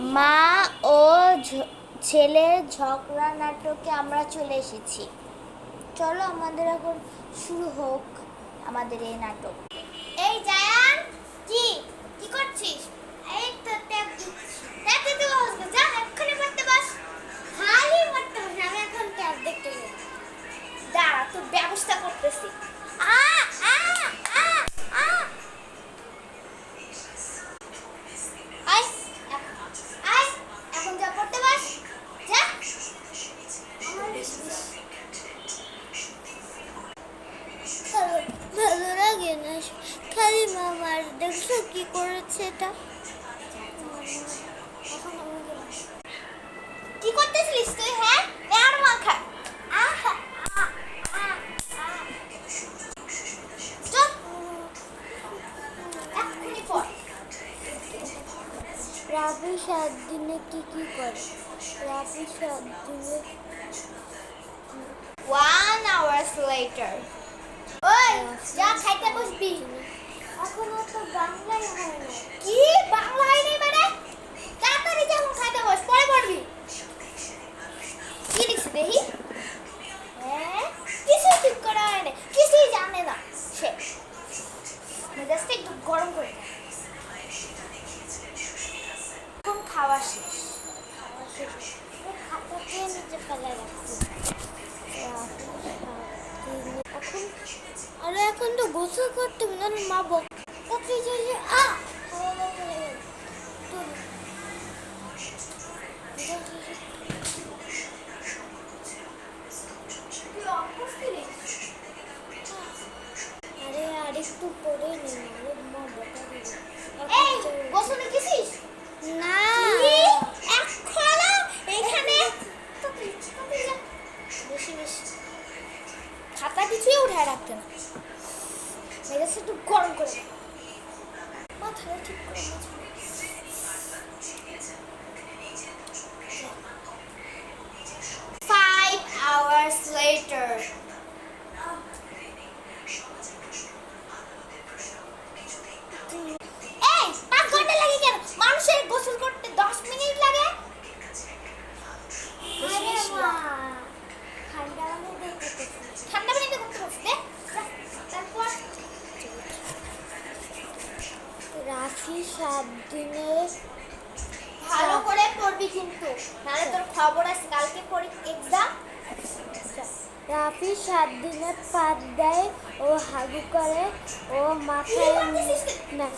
মা ও ছেলের ঝগড়া নাটকে আমরা চলে এসেছি। চলো আমাদের এখন শুরু হোক আমাদের এই নাটক। এই জায়ান, কি কি করছিস? এই তো ট্যাপ দিচ্ছি। ট্যাপ দিতে বসবে, যা এক্ষুনি পড়তে বস। খালি পড়তে বস, আমি এখন ট্যাপ দেখতে যাব। দাঁড়া, তোর ব্যবস্থা করতেছি। আ আ আ আ আই আই এখন যা পড়তে বস, যা। ভালো লাগে না খালি মামার। দেখছো কি করেছে এটা? কি করতেছিলিস তুই? হ্যাঁ, আর মাখা রাফি 7 দিনে কি কি করে? রাফি 7 দিনে 1 hours later. ওই যা খাইতে বসবি। এখনো তো বাংলাই হয় না। কি বাংলা হয় নাই মানে? তাড়াতাড়ি যা খাইতে বস, পরে পড়বি। কি লিখছে দেখি? হ্যাঁ, কিছু ঠিক করা হয় না, কিছুই জানে না সে। মেজাজটা একটু গরম করে দে। এখন খাওয়া শেষ। খাতাকে নিচে ফেলে রাখছি। এখন আরে এখন তো গোসল করতে হবে না, মা বকতে চাইছে। আরে আরেকটু পরে নে, নাহলে মা বকা দিবে। এই গোসল গেছিস? না, এখনো এখানে বেশি বেশি খাতা কিছুই উঠায় রাখতে না। মেজাজটা একটু গরম করে মাথাটা ঠিক করে 5 hours later. এই 5 ঘন্টা লাগে কেন? মানুষের গোসল করতে 10 মিনিট লাগে। আরে মা, ঠান্ডা পানিতে করতে বসবে। তারপর রাফি 7 দিনে ভালো করে পড়বি কিন্তু, নাহলে তোর খবর আছে কালকে এক্সাম। রাফি 7 দিনে পাত দেয় ও হাগু করে ও মাথায় না